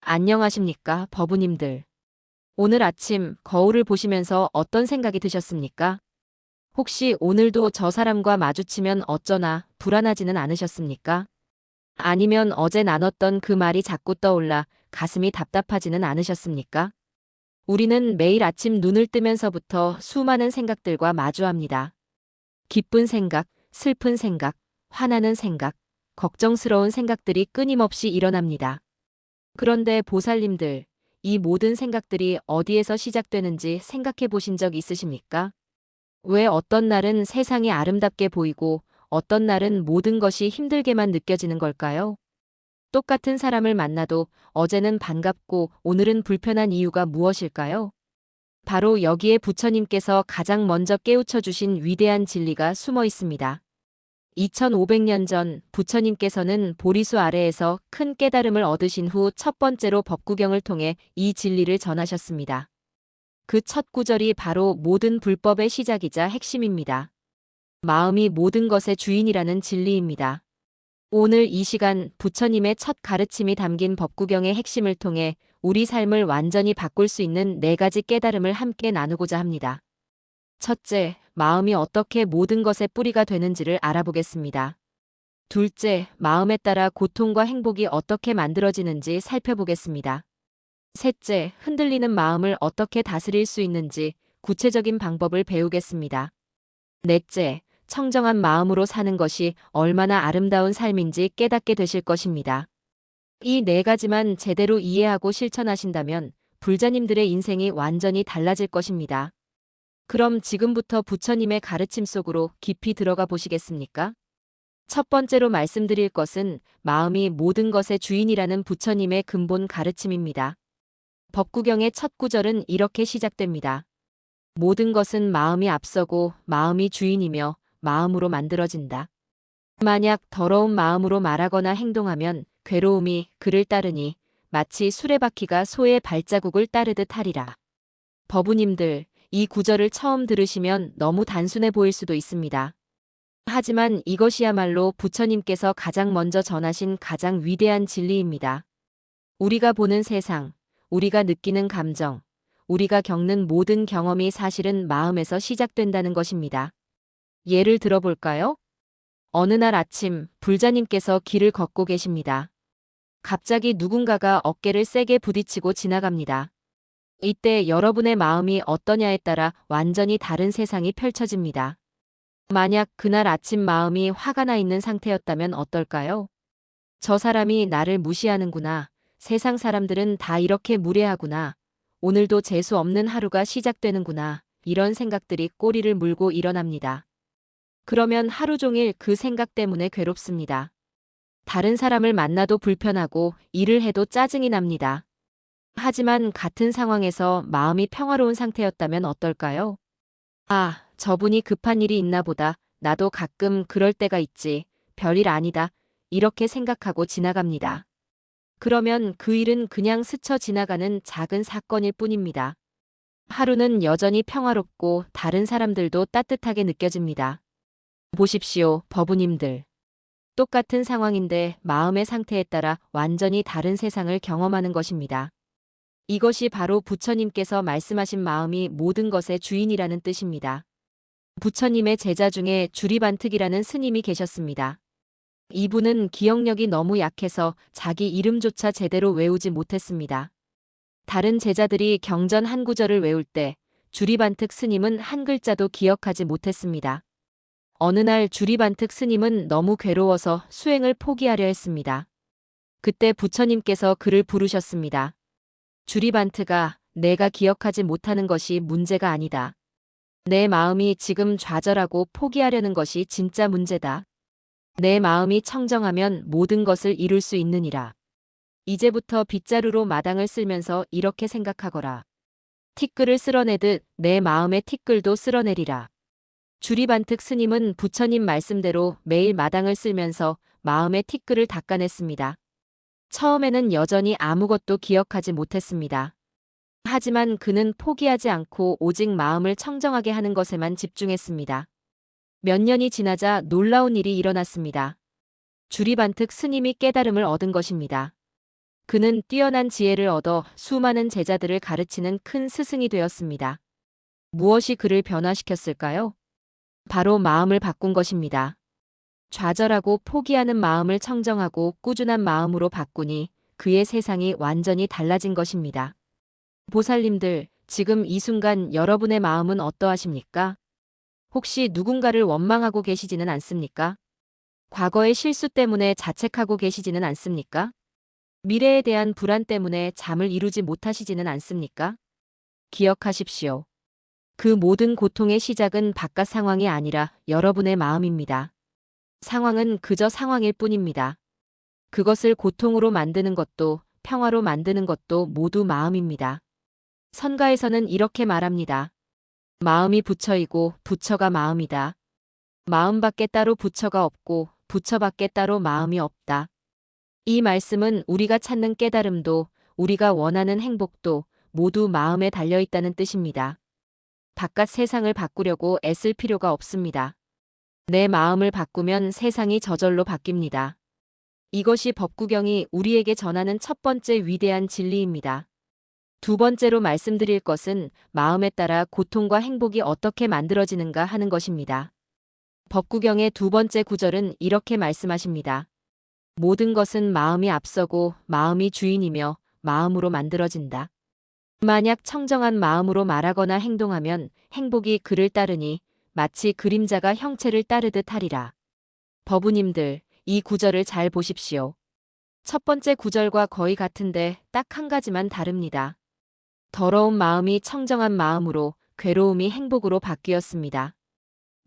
안녕하십니까, 법우님들. 오늘 아침 거울을 보시면서 어떤 생각이 드셨습니까? 혹시 오늘도 저 사람과 마주치면 어쩌나 불안하지는 않으셨습니까? 아니면 어제 나눴던 그 말이 자꾸 떠올라 가슴이 답답하지는 않으셨습니까? 우리는 매일 아침 눈을 뜨면서부터 수많은 생각들과 마주합니다. 기쁜 생각, 슬픈 생각, 화나는 생각, 걱정스러운 생각들이 끊임없이 일어납니다. 그런데 보살님들, 이 모든 생각들이 어디에서 시작되는지 생각해 보신 적 있으십니까? 왜 어떤 날은 세상이 아름답게 보이고 어떤 날은 모든 것이 힘들게만 느껴지는 걸까요? 똑같은 사람을 만나도 어제는 반갑고 오늘은 불편한 이유가 무엇일까요? 바로 여기에 부처님께서 가장 먼저 깨우쳐 주신 위대한 진리가 숨어 있습니다. 2500년 전 부처님께서는 보리수 아래에서 큰 깨달음을 얻으신 후 첫 번째로 법구경을 통해 이 진리를 전하셨습니다. 그 첫 구절이 바로 모든 불법의 시작이자 핵심입니다. 마음이 모든 것의 주인이라는 진리입니다. 오늘 이 시간 부처님의 첫 가르침이 담긴 법구경의 핵심을 통해 우리 삶을 완전히 바꿀 수 있는 4가지 깨달음을 함께 나누고자 합니다. 첫째, 마음이 어떻게 모든 것의 뿌리가 되는지를 알아보겠습니다. 둘째, 마음에 따라 고통과 행복이 어떻게 만들어지는지 살펴보겠습니다. 셋째, 흔들리는 마음을 어떻게 다스릴 수 있는지 구체적인 방법을 배우겠습니다. 넷째, 청정한 마음으로 사는 것이 얼마나 아름다운 삶인지 깨닫게 되실 것입니다. 이 4가지만 제대로 이해하고 실천하신다면 불자님들의 인생이 완전히 달라질 것입니다. 그럼 지금부터 부처님의 가르침 속으로 깊이 들어가 보시겠습니까? 첫 번째로 말씀드릴 것은 마음이 모든 것의 주인이라는 부처님의 근본 가르침입니다. 법구경의 첫 구절은 이렇게 시작됩니다. 모든 것은 마음이 앞서고 마음이 주인이며 마음으로 만들어진다. 만약 더러운 마음으로 말하거나 행동하면 괴로움이 그를 따르니 마치 수레바퀴가 소의 발자국을 따르듯 하리라. 법우님들, 이 구절을 처음 들으시면 너무 단순해 보일 수도 있습니다. 하지만 이것이야말로 부처님께서 가장 먼저 전하신 가장 위대한 진리입니다. 우리가 보는 세상, 우리가 느끼는 감정, 우리가 겪는 모든 경험이 사실은 마음에서 시작된다는 것입니다. 예를 들어볼까요? 어느 날 아침 불자님께서 길을 걷고 계십니다. 갑자기 누군가가 어깨를 세게 부딪히고 지나갑니다. 이때 여러분의 마음이 어떠냐에 따라 완전히 다른 세상이 펼쳐집니다. 만약 그날 아침 마음이 화가 나 있는 상태였다면 어떨까요? 저 사람이 나를 무시하는구나. 세상 사람들은 다 이렇게 무례하구나. 오늘도 재수 없는 하루가 시작되는구나. 이런 생각들이 꼬리를 물고 일어납니다. 그러면 하루 종일 그 생각 때문에 괴롭습니다. 다른 사람을 만나도 불편하고 일을 해도 짜증이 납니다. 하지만 같은 상황에서 마음이 평화로운 상태였다면 어떨까요? 아, 저분이 급한 일이 있나 보다. 나도 가끔 그럴 때가 있지. 별일 아니다. 이렇게 생각하고 지나갑니다. 그러면 그 일은 그냥 스쳐 지나가는 작은 사건일 뿐입니다. 하루는 여전히 평화롭고 다른 사람들도 따뜻하게 느껴집니다. 보십시오, 법우님들. 똑같은 상황인데 마음의 상태에 따라 완전히 다른 세상을 경험하는 것입니다. 이것이 바로 부처님께서 말씀하신 마음이 모든 것의 주인이라는 뜻입니다. 부처님의 제자 중에 주리반특이라는 스님이 계셨습니다. 이분은 기억력이 너무 약해서 자기 이름조차 제대로 외우지 못했습니다. 다른 제자들이 경전 한 구절을 외울 때 주리반특 스님은 한 글자도 기억하지 못했습니다. 어느 날 주리반특 스님은 너무 괴로워서 수행을 포기하려 했습니다. 그때 부처님께서 그를 부르셨습니다. 주리반트가 내가 기억하지 못하는 것이 문제가 아니다. 내 마음이 지금 좌절하고 포기하려는 것이 진짜 문제다. 내 마음이 청정하면 모든 것을 이룰 수 있느니라. 이제부터 빗자루로 마당을 쓸면서 이렇게 생각하거라. 티끌을 쓸어내듯 내 마음의 티끌도 쓸어내리라. 주리반특 스님은 부처님 말씀대로 매일 마당을 쓸면서 마음의 티끌을 닦아냈습니다. 처음에는 여전히 아무것도 기억하지 못했습니다. 하지만 그는 포기하지 않고 오직 마음을 청정하게 하는 것에만 집중했습니다. 몇 년이 지나자 놀라운 일이 일어났습니다. 주리반특 스님이 깨달음을 얻은 것입니다. 그는 뛰어난 지혜를 얻어 수많은 제자들을 가르치는 큰 스승이 되었습니다. 무엇이 그를 변화시켰을까요? 바로 마음을 바꾼 것입니다. 좌절하고 포기하는 마음을 청정하고 꾸준한 마음으로 바꾸니 그의 세상이 완전히 달라진 것입니다. 보살님들, 지금 이 순간 여러분의 마음은 어떠하십니까? 혹시 누군가를 원망하고 계시지는 않습니까? 과거의 실수 때문에 자책하고 계시지는 않습니까? 미래에 대한 불안 때문에 잠을 이루지 못하시지는 않습니까? 기억하십시오. 그 모든 고통의 시작은 바깥 상황이 아니라 여러분의 마음입니다. 상황은 그저 상황일 뿐입니다. 그것을 고통으로 만드는 것도 평화로 만드는 것도 모두 마음입니다. 선가에서는 이렇게 말합니다. 마음이 부처이고 부처가 마음이다. 마음밖에 따로 부처가 없고 부처밖에 따로 마음이 없다. 이 말씀은 우리가 찾는 깨달음도 우리가 원하는 행복도 모두 마음에 달려 있다는 뜻입니다. 바깥 세상을 바꾸려고 애쓸 필요가 없습니다. 내 마음을 바꾸면 세상이 저절로 바뀝니다. 이것이 법구경이 우리에게 전하는 첫 번째 위대한 진리입니다. 두 번째로 말씀드릴 것은 마음에 따라 고통과 행복이 어떻게 만들어지는가 하는 것입니다. 법구경의 두 번째 구절은 이렇게 말씀하십니다. 모든 것은 마음이 앞서고 마음이 주인이며 마음으로 만들어진다. 만약 청정한 마음으로 말하거나 행동하면 행복이 그를 따르니 마치 그림자가 형체를 따르듯 하리라. 법우님들, 이 구절을 잘 보십시오. 첫 번째 구절과 거의 같은데 딱 한 가지만 다릅니다. 더러운 마음이 청정한 마음으로, 괴로움이 행복으로 바뀌었습니다.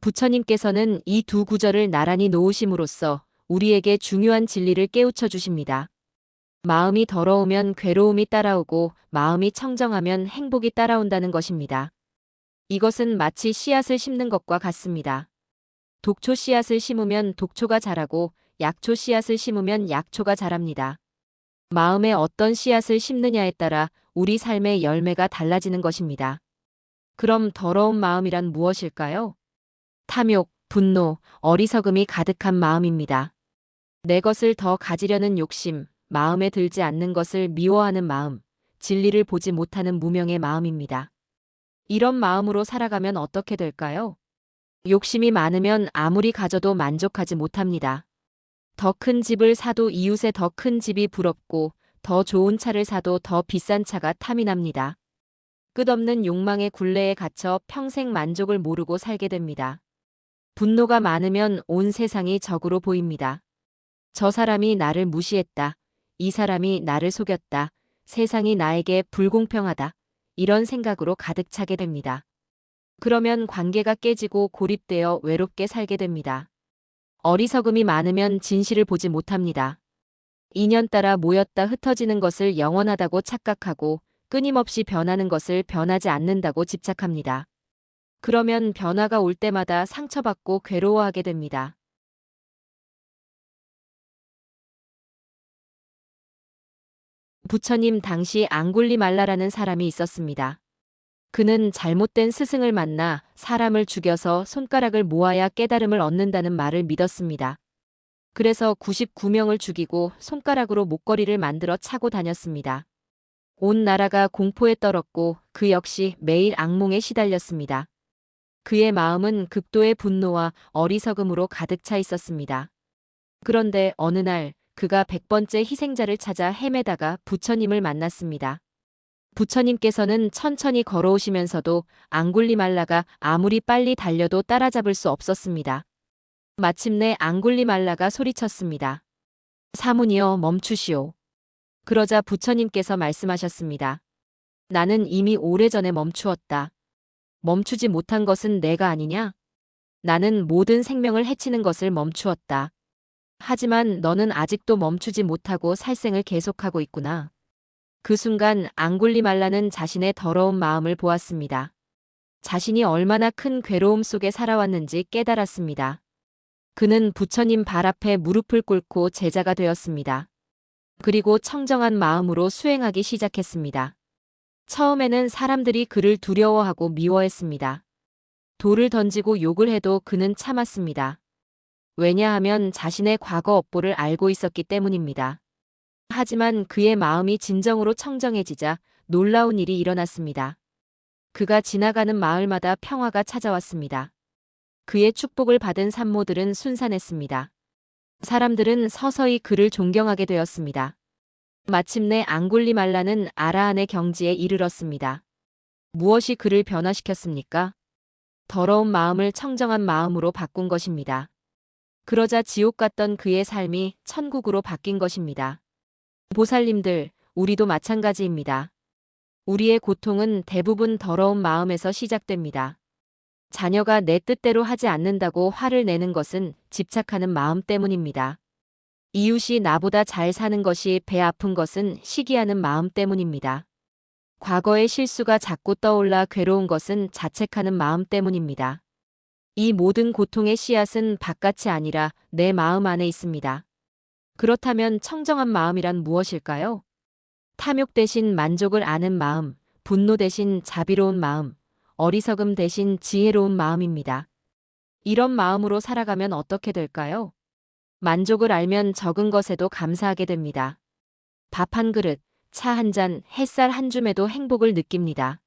부처님께서는 이 두 구절을 나란히 놓으심으로써 우리에게 중요한 진리를 깨우쳐 주십니다. 마음이 더러우면 괴로움이 따라오고 마음이 청정하면 행복이 따라온다는 것입니다. 이것은 마치 씨앗을 심는 것과 같습니다. 독초 씨앗을 심으면 독초가 자라고 약초 씨앗을 심으면 약초가 자랍니다. 마음에 어떤 씨앗을 심느냐에 따라 우리 삶의 열매가 달라지는 것입니다. 그럼 더러운 마음이란 무엇일까요? 탐욕, 분노, 어리석음이 가득한 마음입니다. 내 것을 더 가지려는 욕심, 마음에 들지 않는 것을 미워하는 마음, 진리를 보지 못하는 무명의 마음입니다. 이런 마음으로 살아가면 어떻게 될까요? 욕심이 많으면 아무리 가져도 만족하지 못합니다. 더 큰 집을 사도 이웃의 더 큰 집이 부럽고 더 좋은 차를 사도 더 비싼 차가 탐이 납니다. 끝없는 욕망의 굴레에 갇혀 평생 만족을 모르고 살게 됩니다. 분노가 많으면 온 세상이 적으로 보입니다. 저 사람이 나를 무시했다. 이 사람이 나를 속였다. 세상이 나에게 불공평하다. 이런 생각으로 가득 차게 됩니다. 그러면 관계가 깨지고 고립되어 외롭게 살게 됩니다. 어리석음이 많으면 진실을 보지 못합니다. 인연 따라 모였다 흩어지는 것을 영원하다고 착각하고 끊임없이 변하는 것을 변하지 않는다고 집착합니다. 그러면 변화가 올 때마다 상처받고 괴로워하게 됩니다. 부처님 당시 앙굴리말라라는 사람이 있었습니다. 그는 잘못된 스승을 만나 사람을 죽여서 손가락을 모아야 깨달음을 얻는다는 말을 믿었습니다. 그래서 99명을 죽이고 손가락으로 목걸이를 만들어 차고 다녔습니다. 온 나라가 공포에 떨었고 그 역시 매일 악몽에 시달렸습니다. 그의 마음은 극도의 분노와 어리석음으로 가득 차 있었습니다. 그런데 어느 날 그가 100번째 희생자를 찾아 헤매다가 부처님을 만났습니다. 부처님께서는 천천히 걸어오시면서도 앙굴리말라가 아무리 빨리 달려도 따라잡을 수 없었습니다. 마침내 앙굴리말라가 소리쳤습니다. 사문이여 멈추시오. 그러자 부처님께서 말씀하셨습니다. 나는 이미 오래전에 멈추었다. 멈추지 못한 것은 내가 아니냐? 나는 모든 생명을 해치는 것을 멈추었다. 하지만 너는 아직도 멈추지 못하고 살생을 계속하고 있구나. 그 순간 앙굴리말라는 자신의 더러운 마음을 보았습니다. 자신이 얼마나 큰 괴로움 속에 살아왔는지 깨달았습니다. 그는 부처님 발 앞에 무릎을 꿇고 제자가 되었습니다. 그리고 청정한 마음으로 수행하기 시작했습니다. 처음에는 사람들이 그를 두려워하고 미워했습니다. 돌을 던지고 욕을 해도 그는 참았습니다. 왜냐하면 자신의 과거 업보를 알고 있었기 때문입니다. 하지만 그의 마음이 진정으로 청정해지자 놀라운 일이 일어났습니다. 그가 지나가는 마을마다 평화가 찾아왔습니다. 그의 축복을 받은 산모들은 순산했습니다. 사람들은 서서히 그를 존경하게 되었습니다. 마침내 앙골리말라는 아라한의 경지에 이르렀습니다. 무엇이 그를 변화시켰습니까? 더러운 마음을 청정한 마음으로 바꾼 것입니다. 그러자 지옥 같던 그의 삶이 천국으로 바뀐 것입니다. 보살님들, 우리도 마찬가지입니다. 우리의 고통은 대부분 더러운 마음에서 시작됩니다. 자녀가 내 뜻대로 하지 않는다고 화를 내는 것은 집착하는 마음 때문입니다. 이웃이 나보다 잘 사는 것이 배 아픈 것은 시기하는 마음 때문입니다. 과거의 실수가 자꾸 떠올라 괴로운 것은 자책하는 마음 때문입니다. 이 모든 고통의 씨앗은 바깥이 아니라 내 마음 안에 있습니다. 그렇다면 청정한 마음이란 무엇일까요? 탐욕 대신 만족을 아는 마음, 분노 대신 자비로운 마음, 어리석음 대신 지혜로운 마음입니다. 이런 마음으로 살아가면 어떻게 될까요? 만족을 알면 적은 것에도 감사하게 됩니다. 밥 한 그릇, 차 한 잔, 햇살 한 줌에도 행복을 느낍니다.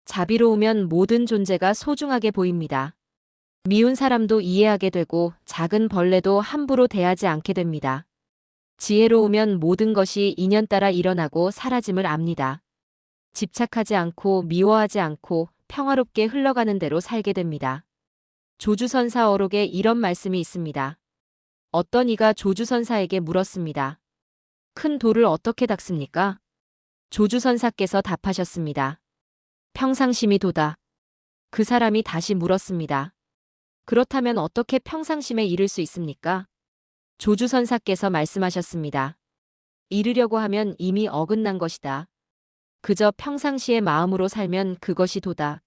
자비로우면 모든 존재가 소중하게 보입니다. 미운 사람도 이해하게 되고 작은 벌레도 함부로 대하지 않게 됩니다. 지혜로우면 모든 것이 인연따라 일어나고 사라짐을 압니다. 집착하지 않고 미워하지 않고 평화롭게 흘러가는 대로 살게 됩니다. 조주선사 어록에 이런 말씀이 있습니다. 어떤 이가 조주선사에게 물었습니다. 큰 돌을 어떻게 닦습니까? 조주선사께서 답하셨습니다. 평상심이 도다. 그 사람이 다시 물었습니다. 그렇다면 어떻게 평상심에 이를 수 있습니까? 조주선사께서 말씀하셨습니다. 이르려고 하면 이미 어긋난 것이다. 그저 평상시의 마음으로 살면 그것이 도다.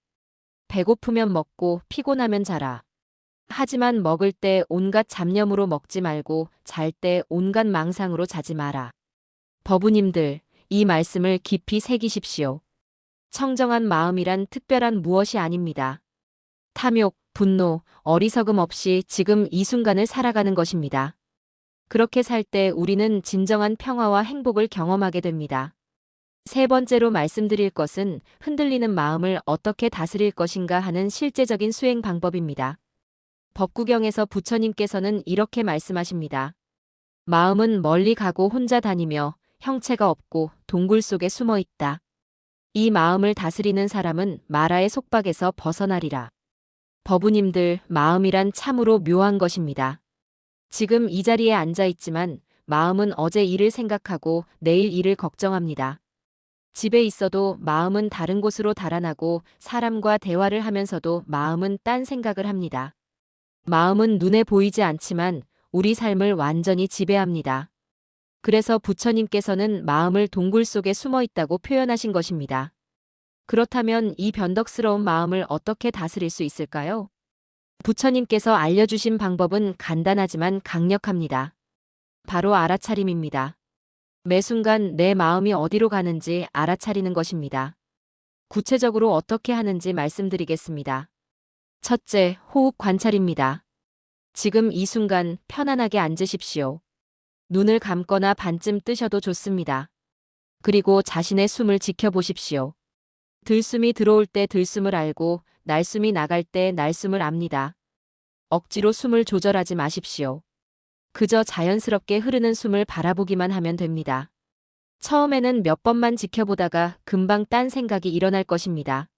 배고프면 먹고 피곤하면 자라. 하지만 먹을 때 온갖 잡념으로 먹지 말고 잘 때 온갖 망상으로 자지 마라. 법우님들, 이 말씀을 깊이 새기십시오. 청정한 마음이란 특별한 무엇이 아닙니다. 탐욕, 분노, 어리석음 없이 지금 이 순간을 살아가는 것입니다. 그렇게 살 때 우리는 진정한 평화와 행복을 경험하게 됩니다. 세 번째로 말씀드릴 것은 흔들리는 마음을 어떻게 다스릴 것인가 하는 실제적인 수행 방법입니다. 법구경에서 부처님께서는 이렇게 말씀하십니다. 마음은 멀리 가고 혼자 다니며 형체가 없고 동굴 속에 숨어 있다. 이 마음을 다스리는 사람은 마라의 속박에서 벗어나리라. 법우님들, 마음이란 참으로 묘한 것입니다. 지금 이 자리에 앉아 있지만 마음은 어제 일을 생각하고 내일 일을 걱정합니다. 집에 있어도 마음은 다른 곳으로 달아나고 사람과 대화를 하면서도 마음은 딴 생각을 합니다. 마음은 눈에 보이지 않지만 우리 삶을 완전히 지배합니다. 그래서 부처님께서는 마음을 동굴 속에 숨어 있다고 표현하신 것입니다. 그렇다면 이 변덕스러운 마음을 어떻게 다스릴 수 있을까요? 부처님께서 알려주신 방법은 간단하지만 강력합니다. 바로 알아차림입니다. 매 순간 내 마음이 어디로 가는지 알아차리는 것입니다. 구체적으로 어떻게 하는지 말씀드리겠습니다. 첫째, 호흡 관찰입니다. 지금 이 순간 편안하게 앉으십시오. 눈을 감거나 반쯤 뜨셔도 좋습니다. 그리고 자신의 숨을 지켜보십시오. 들숨이 들어올 때 들숨을 알고 날숨이 나갈 때 날숨을 압니다. 억지로 숨을 조절하지 마십시오. 그저 자연스럽게 흐르는 숨을 바라보기만 하면 됩니다. 처음에는 몇 번만 지켜보다가 금방 딴 생각이 일어날 것입니다.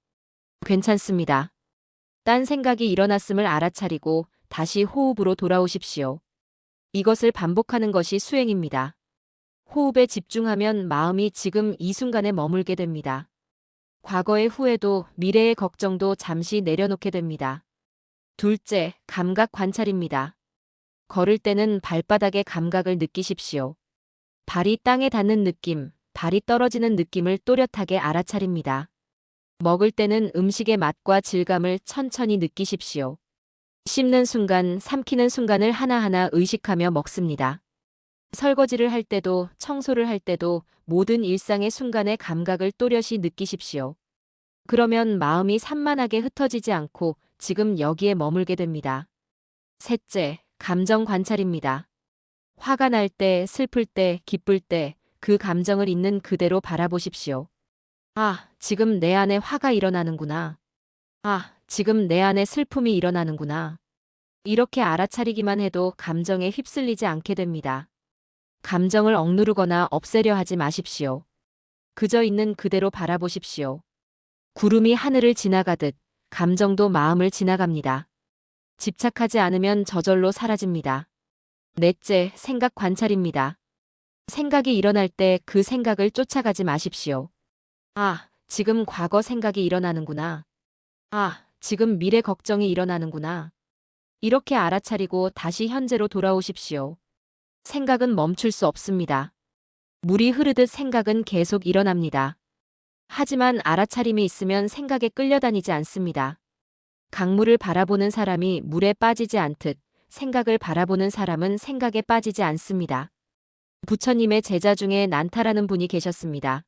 괜찮습니다. 딴 생각이 일어났음을 알아차리고 다시 호흡으로 돌아오십시오. 이것을 반복하는 것이 수행입니다. 호흡에 집중하면 마음이 지금 이 순간에 머물게 됩니다. 과거의 후회도 미래의 걱정도 잠시 내려놓게 됩니다. 둘째, 감각 관찰입니다. 걸을 때는 발바닥의 감각을 느끼십시오. 발이 땅에 닿는 느낌, 발이 떨어지는 느낌을 또렷하게 알아차립니다. 먹을 때는 음식의 맛과 질감을 천천히 느끼십시오. 씹는 순간, 삼키는 순간을 하나하나 의식하며 먹습니다. 설거지를 할 때도, 청소를 할 때도 모든 일상의 순간의 감각을 또렷이 느끼십시오. 그러면 마음이 산만하게 흩어지지 않고 지금 여기에 머물게 됩니다. 셋째, 감정 관찰입니다. 화가 날 때, 슬플 때, 기쁠 때 그 감정을 있는 그대로 바라보십시오. 아, 지금 내 안에 화가 일어나는구나. 아, 지금 내 안에 슬픔이 일어나는구나. 이렇게 알아차리기만 해도 감정에 휩쓸리지 않게 됩니다. 감정을 억누르거나 없애려 하지 마십시오. 그저 있는 그대로 바라보십시오. 구름이 하늘을 지나가듯 감정도 마음을 지나갑니다. 집착하지 않으면 저절로 사라집니다. 넷째, 생각 관찰입니다. 생각이 일어날 때 그 생각을 쫓아가지 마십시오. 아, 지금 과거 생각이 일어나는구나. 아, 지금 미래 걱정이 일어나는구나. 이렇게 알아차리고 다시 현재로 돌아오십시오. 생각은 멈출 수 없습니다. 물이 흐르듯 생각은 계속 일어납니다. 하지만 알아차림이 있으면 생각에 끌려다니지 않습니다. 강물을 바라보는 사람이 물에 빠지지 않듯 생각을 바라보는 사람은 생각에 빠지지 않습니다. 부처님의 제자 중에 난타라는 분이 계셨습니다.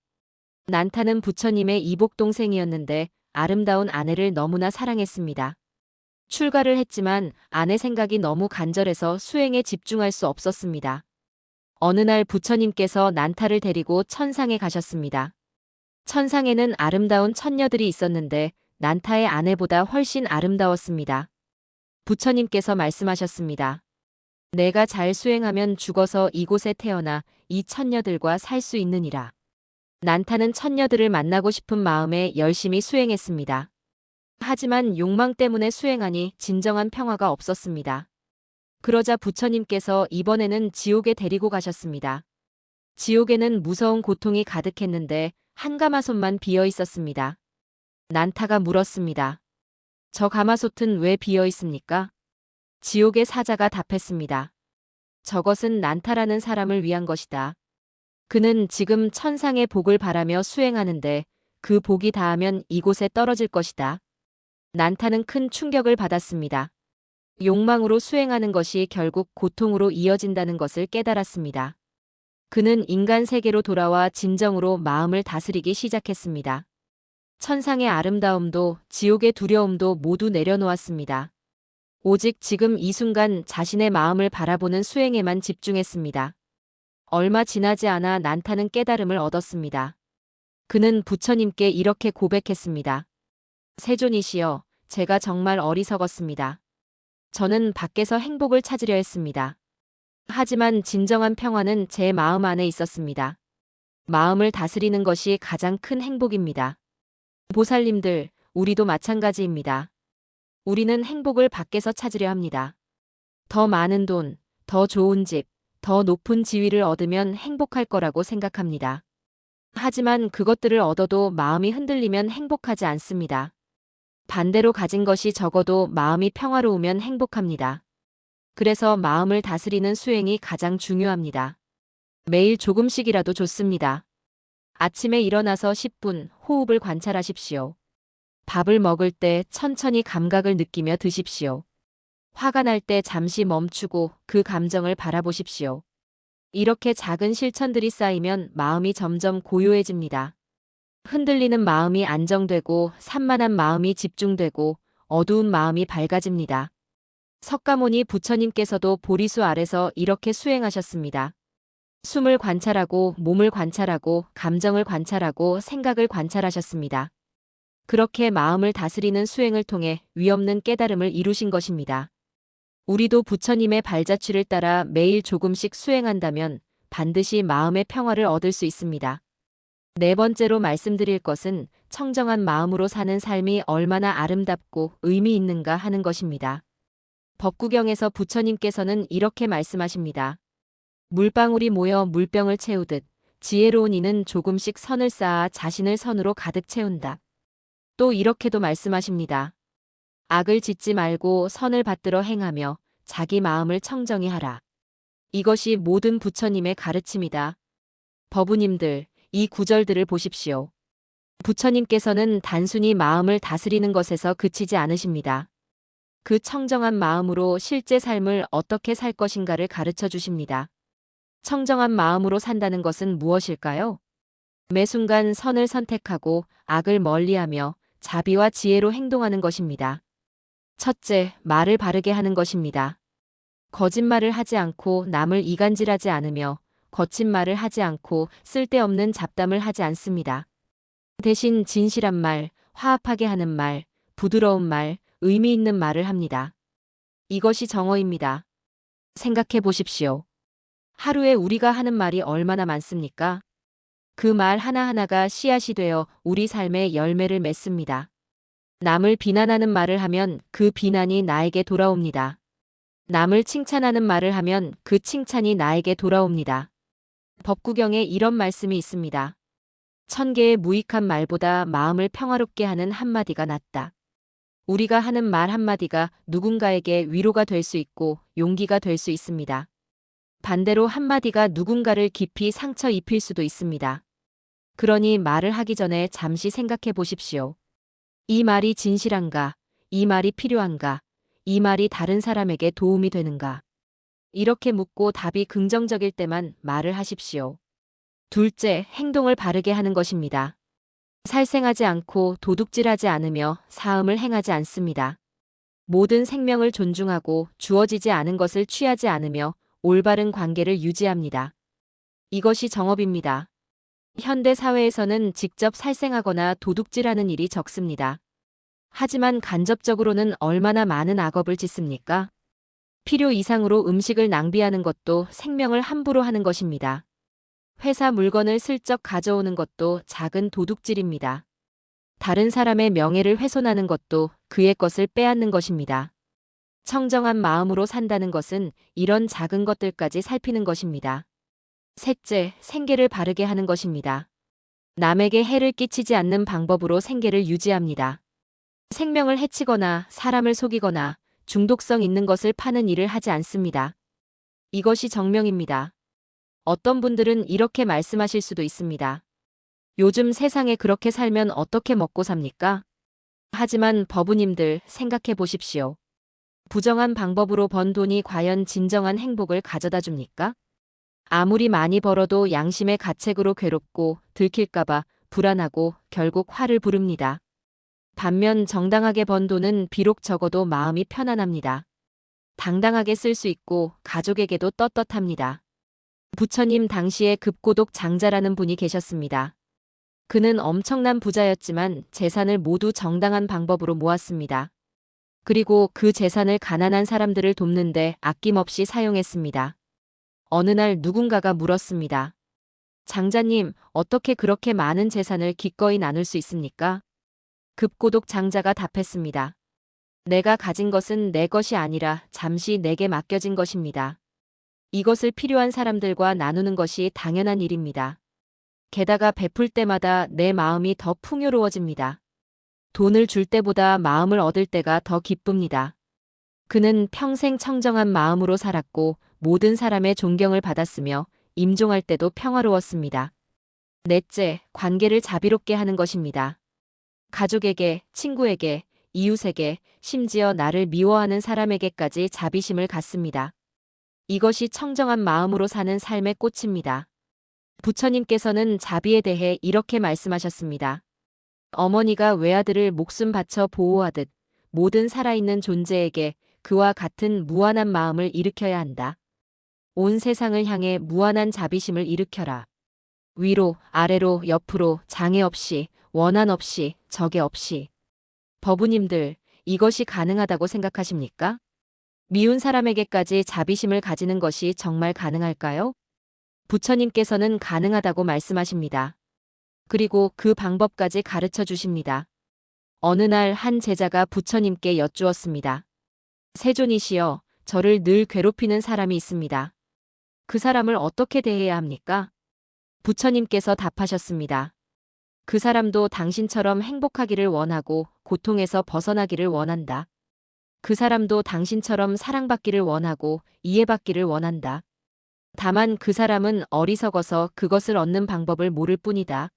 난타는 부처님의 이복 동생이었는데 아름다운 아내를 너무나 사랑했습니다. 출가를 했지만 아내 생각이 너무 간절해서 수행에 집중할 수 없었습니다. 어느 날 부처님께서 난타를 데리고 천상에 가셨습니다. 천상에는 아름다운 천녀들이 있었는데 난타의 아내보다 훨씬 아름다웠습니다. 부처님께서 말씀하셨습니다. 내가 잘 수행하면 죽어서 이곳에 태어나 이 천녀들과 살 수 있느니라. 난타는 천녀들을 만나고 싶은 마음에 열심히 수행했습니다. 하지만 욕망 때문에 수행하니 진정한 평화가 없었습니다. 그러자 부처님께서 이번에는 지옥에 데리고 가셨습니다. 지옥에는 무서운 고통이 가득했는데 한 가마솥만 비어 있었습니다. 난타가 물었습니다. 저 가마솥은 왜 비어 있습니까? 지옥의 사자가 답했습니다. 저것은 난타라는 사람을 위한 것이다. 그는 지금 천상의 복을 바라며 수행하는데 그 복이 닿으면 이곳에 떨어질 것이다. 난타는 큰 충격을 받았습니다. 욕망으로 수행하는 것이 결국 고통으로 이어진다는 것을 깨달았습니다. 그는 인간 세계로 돌아와 진정으로 마음을 다스리기 시작했습니다. 천상의 아름다움도 지옥의 두려움도 모두 내려놓았습니다. 오직 지금 이 순간 자신의 마음을 바라보는 수행에만 집중했습니다. 얼마 지나지 않아 난타는 깨달음을 얻었습니다. 그는 부처님께 이렇게 고백했습니다. 세존이시여, 제가 정말 어리석었습니다. 저는 밖에서 행복을 찾으려 했습니다. 하지만 진정한 평화는 제 마음 안에 있었습니다. 마음을 다스리는 것이 가장 큰 행복입니다. 보살님들, 우리도 마찬가지입니다. 우리는 행복을 밖에서 찾으려 합니다. 더 많은 돈, 더 좋은 집, 더 높은 지위를 얻으면 행복할 거라고 생각합니다. 하지만 그것들을 얻어도 마음이 흔들리면 행복하지 않습니다. 반대로 가진 것이 적어도 마음이 평화로우면 행복합니다. 그래서 마음을 다스리는 수행이 가장 중요합니다. 매일 조금씩이라도 좋습니다. 아침에 일어나서 10분 호흡을 관찰하십시오. 밥을 먹을 때 천천히 감각을 느끼며 드십시오. 화가 날 때 잠시 멈추고 그 감정을 바라보십시오. 이렇게 작은 실천들이 쌓이면 마음이 점점 고요해집니다. 흔들리는 마음이 안정되고 산만한 마음이 집중되고 어두운 마음이 밝아집니다. 석가모니 부처님께서도 보리수 아래서 이렇게 수행하셨습니다. 숨을 관찰하고 몸을 관찰하고 감정을 관찰하고 생각을 관찰하셨습니다. 그렇게 마음을 다스리는 수행을 통해 위없는 깨달음을 이루신 것입니다. 우리도 부처님의 발자취를 따라 매일 조금씩 수행한다면 반드시 마음의 평화를 얻을 수 있습니다. 네 번째로 말씀드릴 것은 청정한 마음으로 사는 삶이 얼마나 아름답고 의미 있는가 하는 것입니다. 법구경에서 부처님께서는 이렇게 말씀하십니다. 물방울이 모여 물병을 채우듯 지혜로운 이는 조금씩 선을 쌓아 자신을 선으로 가득 채운다. 또 이렇게도 말씀하십니다. 악을 짓지 말고 선을 받들어 행하며 자기 마음을 청정히 하라. 이것이 모든 부처님의 가르침이다. 법우님들, 이 구절들을 보십시오. 부처님께서는 단순히 마음을 다스리는 것에서 그치지 않으십니다. 그 청정한 마음으로 실제 삶을 어떻게 살 것인가를 가르쳐 주십니다. 청정한 마음으로 산다는 것은 무엇일까요? 매 순간 선을 선택하고 악을 멀리하며 자비와 지혜로 행동하는 것입니다. 첫째, 말을 바르게 하는 것입니다. 거짓말을 하지 않고 남을 이간질하지 않으며 거친 말을 하지 않고 쓸데없는 잡담을 하지 않습니다. 대신 진실한 말, 화합하게 하는 말, 부드러운 말, 의미 있는 말을 합니다. 이것이 정어입니다. 생각해 보십시오. 하루에 우리가 하는 말이 얼마나 많습니까? 그 말 하나하나가 씨앗이 되어 우리 삶의 열매를 맺습니다. 남을 비난하는 말을 하면 그 비난이 나에게 돌아옵니다. 남을 칭찬하는 말을 하면 그 칭찬이 나에게 돌아옵니다. 법구경에 이런 말씀이 있습니다. 1000개의 무익한 말보다 마음을 평화롭게 하는 한마디가 낫다. 우리가 하는 말 한마디가 누군가에게 위로가 될 수 있고 용기가 될 수 있습니다. 반대로 한마디가 누군가를 깊이 상처 입힐 수도 있습니다. 그러니 말을 하기 전에 잠시 생각해 보십시오. 이 말이 진실한가? 이 말이 필요한가? 이 말이 다른 사람에게 도움이 되는가? 이렇게 묻고 답이 긍정적일 때만 말을 하십시오. 둘째, 행동을 바르게 하는 것입니다. 살생하지 않고 도둑질하지 않으며 사음을 행하지 않습니다. 모든 생명을 존중하고 주어지지 않은 것을 취하지 않으며 올바른 관계를 유지합니다. 이것이 정업입니다. 현대 사회에서는 직접 살생하거나 도둑질하는 일이 적습니다. 하지만 간접적으로는 얼마나 많은 악업을 짓습니까? 필요 이상으로 음식을 낭비하는 것도 생명을 함부로 하는 것입니다. 회사 물건을 슬쩍 가져오는 것도 작은 도둑질입니다. 다른 사람의 명예를 훼손하는 것도 그의 것을 빼앗는 것입니다. 청정한 마음으로 산다는 것은 이런 작은 것들까지 살피는 것입니다. 셋째, 생계를 바르게 하는 것입니다. 남에게 해를 끼치지 않는 방법으로 생계를 유지합니다. 생명을 해치거나 사람을 속이거나 중독성 있는 것을 파는 일을 하지 않습니다. 이것이 정명입니다. 어떤 분들은 이렇게 말씀하실 수도 있습니다. 요즘 세상에 그렇게 살면 어떻게 먹고 삽니까? 하지만 법우님들 생각해 보십시오. 부정한 방법으로 번 돈이 과연 진정한 행복을 가져다 줍니까? 아무리 많이 벌어도 양심의 가책으로 괴롭고 들킬까봐 불안하고 결국 화를 부릅니다. 반면 정당하게 번 돈은 비록 적어도 마음이 편안합니다. 당당하게 쓸 수 있고 가족에게도 떳떳합니다. 부처님 당시에 급고독 장자라는 분이 계셨습니다. 그는 엄청난 부자였지만 재산을 모두 정당한 방법으로 모았습니다. 그리고 그 재산을 가난한 사람들을 돕는데 아낌없이 사용했습니다. 어느 날 누군가가 물었습니다. 장자님, 어떻게 그렇게 많은 재산을 기꺼이 나눌 수 있습니까? 급고독 장자가 답했습니다. 내가 가진 것은 내 것이 아니라 잠시 내게 맡겨진 것입니다. 이것을 필요한 사람들과 나누는 것이 당연한 일입니다. 게다가 베풀 때마다 내 마음이 더 풍요로워집니다. 돈을 줄 때보다 마음을 얻을 때가 더 기쁩니다. 그는 평생 청정한 마음으로 살았고 모든 사람의 존경을 받았으며 임종할 때도 평화로웠습니다. 넷째, 관계를 자비롭게 하는 것입니다. 가족에게, 친구에게, 이웃에게, 심지어 나를 미워하는 사람에게까지 자비심을 갖습니다. 이것이 청정한 마음으로 사는 삶의 꽃입니다. 부처님께서는 자비에 대해 이렇게 말씀하셨습니다. 어머니가 외아들을 목숨 바쳐 보호하듯 모든 살아있는 존재에게 그와 같은 무한한 마음을 일으켜야 한다. 온 세상을 향해 무한한 자비심을 일으켜라. 위로, 아래로, 옆으로, 장애 없이, 원한 없이, 적애 없이. 법우님들, 이것이 가능하다고 생각하십니까? 미운 사람에게까지 자비심을 가지는 것이 정말 가능할까요? 부처님께서는 가능하다고 말씀하십니다. 그리고 그 방법까지 가르쳐 주십니다. 어느 날 한 제자가 부처님께 여쭈었습니다. 세존이시여, 저를 늘 괴롭히는 사람이 있습니다. 그 사람을 어떻게 대해야 합니까? 부처님께서 답하셨습니다. 그 사람도 당신처럼 행복하기를 원하고 고통에서 벗어나기를 원한다. 그 사람도 당신처럼 사랑받기를 원하고 이해받기를 원한다. 다만 그 사람은 어리석어서 그것을 얻는 방법을 모를 뿐이다.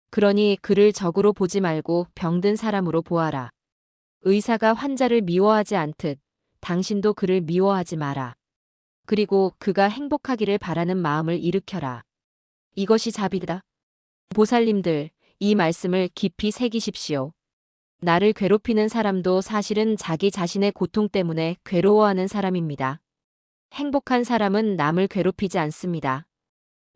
그러니 그를 적으로 보지 말고 병든 사람으로 보아라. 의사가 환자를 미워하지 않듯 당신도 그를 미워하지 마라. 그리고 그가 행복하기를 바라는 마음을 일으켜라. 이것이 자비다. 보살님들, 이 말씀을 깊이 새기십시오. 나를 괴롭히는 사람도 사실은 자기 자신의 고통 때문에 괴로워하는 사람입니다. 행복한 사람은 남을 괴롭히지 않습니다.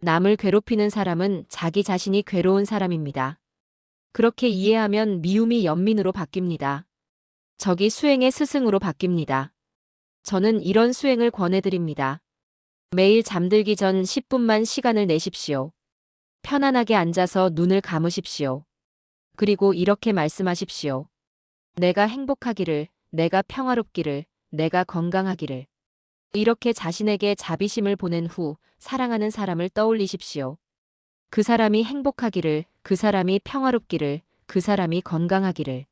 남을 괴롭히는 사람은 자기 자신이 괴로운 사람입니다. 그렇게 이해하면 미움이 연민으로 바뀝니다. 적이 수행의 스승으로 바뀝니다. 저는 이런 수행을 권해드립니다. 매일 잠들기 전 10분만 시간을 내십시오. 편안하게 앉아서 눈을 감으십시오. 그리고 이렇게 말씀하십시오. 내가 행복하기를, 내가 평화롭기를, 내가 건강하기를. 이렇게 자신에게 자비심을 보낸 후 사랑하는 사람을 떠올리십시오. 그 사람이 행복하기를, 그 사람이 평화롭기를, 그 사람이 건강하기를.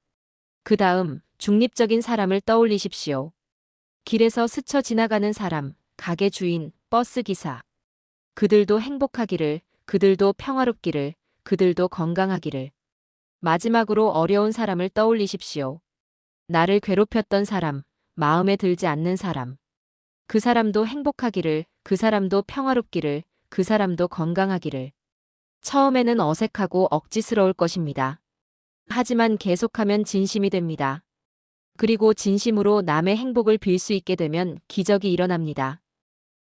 그 다음 중립적인 사람을 떠올리십시오. 길에서 스쳐 지나가는 사람, 가게 주인, 버스 기사. 그들도 행복하기를, 그들도 평화롭기를, 그들도 건강하기를. 마지막으로 어려운 사람을 떠올리십시오. 나를 괴롭혔던 사람, 마음에 들지 않는 사람. 그 사람도 행복하기를, 그 사람도 평화롭기를, 그 사람도 건강하기를. 처음에는 어색하고 억지스러울 것입니다. 하지만 계속하면 진심이 됩니다. 그리고 진심으로 남의 행복을 빌 수 있게 되면 기적이 일어납니다.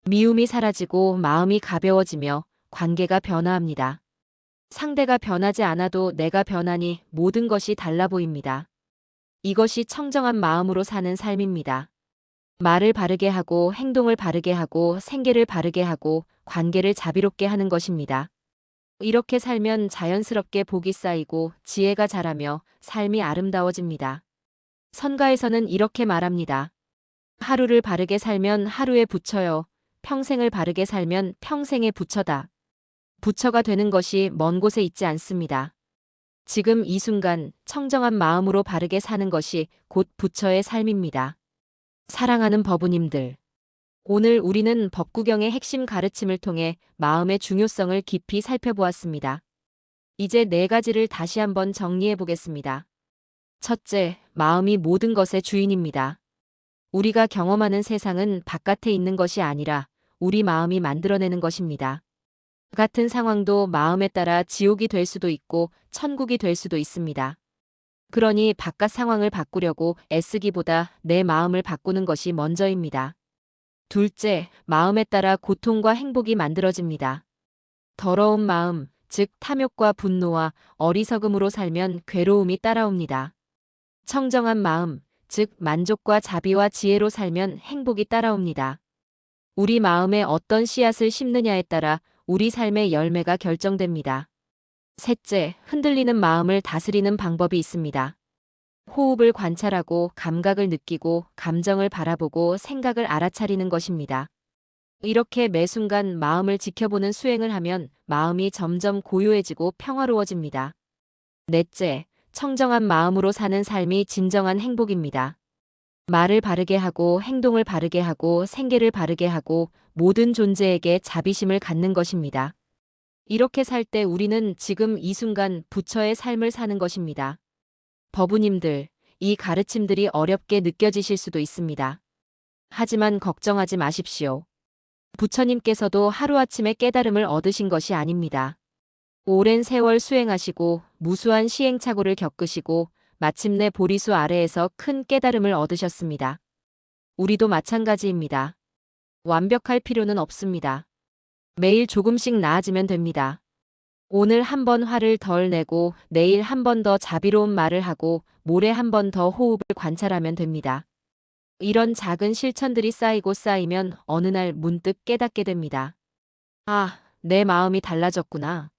미움이 사라지고 마음이 가벼워지며 관계가 변화합니다. 상대가 변하지 않아도 내가 변하니 모든 것이 달라 보입니다. 이것이 청정한 마음으로 사는 삶입니다. 말을 바르게 하고 행동을 바르게 하고 생계를 바르게 하고 관계를 자비롭게 하는 것입니다. 이렇게 살면 자연스럽게 복이 쌓이고 지혜가 자라며 삶이 아름다워집니다. 선가에서는 이렇게 말합니다. 하루를 바르게 살면 하루에 부처요. 평생을 바르게 살면 평생에 부처다. 부처가 되는 것이 먼 곳에 있지 않습니다. 지금 이 순간 청정한 마음으로 바르게 사는 것이 곧 부처의 삶입니다. 사랑하는 법우님들. 오늘 우리는 법구경의 핵심 가르침을 통해 마음의 중요성을 깊이 살펴보았습니다. 이제 4가지를 다시 한번 정리해 보겠습니다. 첫째, 마음이 모든 것의 주인입니다. 우리가 경험하는 세상은 바깥에 있는 것이 아니라 우리 마음이 만들어내는 것입니다. 같은 상황도 마음에 따라 지옥이 될 수도 있고 천국이 될 수도 있습니다. 그러니 바깥 상황을 바꾸려고 애쓰기보다 내 마음을 바꾸는 것이 먼저입니다. 둘째, 마음에 따라 고통과 행복이 만들어집니다. 더러운 마음, 즉 탐욕과 분노와 어리석음으로 살면 괴로움이 따라옵니다. 청정한 마음, 즉 만족과 자비와 지혜로 살면 행복이 따라옵니다. 우리 마음에 어떤 씨앗을 심느냐에 따라 우리 삶의 열매가 결정됩니다. 셋째, 흔들리는 마음을 다스리는 방법이 있습니다. 호흡을 관찰하고 감각을 느끼고 감정을 바라보고 생각을 알아차리는 것입니다. 이렇게 매 순간 마음을 지켜보는 수행을 하면 마음이 점점 고요해지고 평화로워집니다. 넷째, 청정한 마음으로 사는 삶이 진정한 행복입니다. 말을 바르게 하고 행동을 바르게 하고 생계를 바르게 하고 모든 존재에게 자비심을 갖는 것입니다. 이렇게 살 때 우리는 지금 이 순간 부처의 삶을 사는 것입니다. 법우님들, 이 가르침들이 어렵게 느껴지실 수도 있습니다. 하지만 걱정하지 마십시오. 부처님께서도 하루아침에 깨달음을 얻으신 것이 아닙니다. 오랜 세월 수행하시고 무수한 시행착오를 겪으시고 마침내 보리수 아래에서 큰 깨달음을 얻으셨습니다. 우리도 마찬가지입니다. 완벽할 필요는 없습니다. 매일 조금씩 나아지면 됩니다. 오늘 한 번 화를 덜 내고 내일 한 번 더 자비로운 말을 하고 모레 한 번 더 호흡을 관찰하면 됩니다. 이런 작은 실천들이 쌓이고 쌓이면 어느 날 문득 깨닫게 됩니다. 아, 내 마음이 달라졌구나.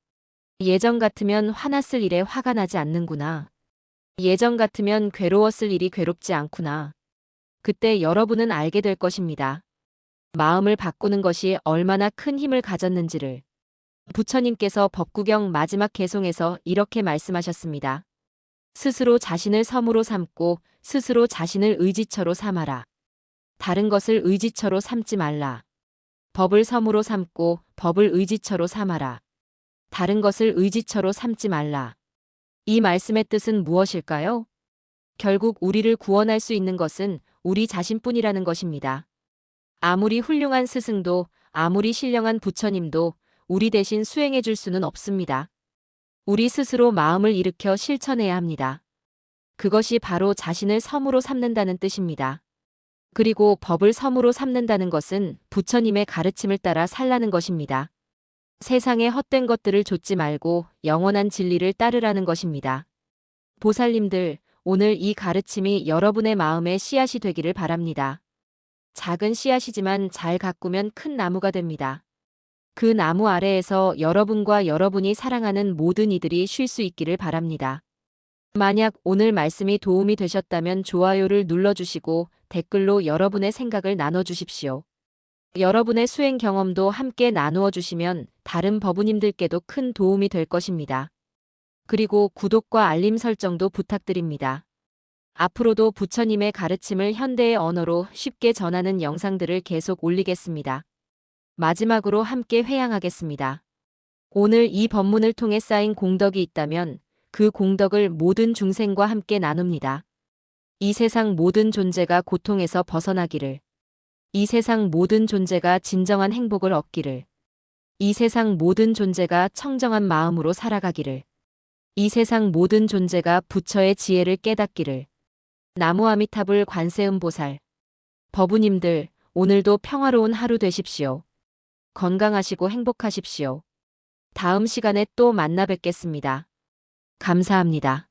예전 같으면 화났을 일에 화가 나지 않는구나. 예전 같으면 괴로웠을 일이 괴롭지 않구나. 그때 여러분은 알게 될 것입니다. 마음을 바꾸는 것이 얼마나 큰 힘을 가졌는지를. 부처님께서 법구경 마지막 개송에서 이렇게 말씀하셨습니다. 스스로 자신을 섬으로 삼고 스스로 자신을 의지처로 삼아라. 다른 것을 의지처로 삼지 말라. 법을 섬으로 삼고 법을 의지처로 삼아라. 다른 것을 의지처로 삼지 말라. 이 말씀의 뜻은 무엇일까요? 결국 우리를 구원할 수 있는 것은 우리 자신뿐이라는 것입니다. 아무리 훌륭한 스승도 아무리 신령한 부처님도 우리 대신 수행해 줄 수는 없습니다. 우리 스스로 마음을 일으켜 실천해야 합니다. 그것이 바로 자신을 섬으로 삼는다는 뜻입니다. 그리고 법을 섬으로 삼는다는 것은 부처님의 가르침을 따라 살라는 것입니다. 세상에 헛된 것들을 좇지 말고 영원한 진리를 따르라는 것입니다. 보살님들, 오늘 이 가르침이 여러분의 마음에 씨앗이 되기를 바랍니다. 작은 씨앗이지만 잘 가꾸면 큰 나무가 됩니다. 그 나무 아래에서 여러분과 여러분이 사랑하는 모든 이들이 쉴 수 있기를 바랍니다. 만약 오늘 말씀이 도움이 되셨다면 좋아요를 눌러주시고 댓글로 여러분의 생각을 나눠주십시오. 여러분의 수행 경험도 함께 나누어 주시면 다른 법우님들께도 큰 도움이 될 것입니다. 그리고 구독과 알림 설정도 부탁드립니다. 앞으로도 부처님의 가르침을 현대의 언어로 쉽게 전하는 영상들을 계속 올리겠습니다. 마지막으로 함께 회향하겠습니다. 오늘 이 법문을 통해 쌓인 공덕이 있다면 그 공덕을 모든 중생과 함께 나눕니다. 이 세상 모든 존재가 고통에서 벗어나기를. 이 세상 모든 존재가 진정한 행복을 얻기를. 이 세상 모든 존재가 청정한 마음으로 살아가기를. 이 세상 모든 존재가 부처의 지혜를 깨닫기를. 나무 아미타불 관세음보살. 법우님들, 오늘도 평화로운 하루 되십시오. 건강하시고 행복하십시오. 다음 시간에 또 만나 뵙겠습니다. 감사합니다.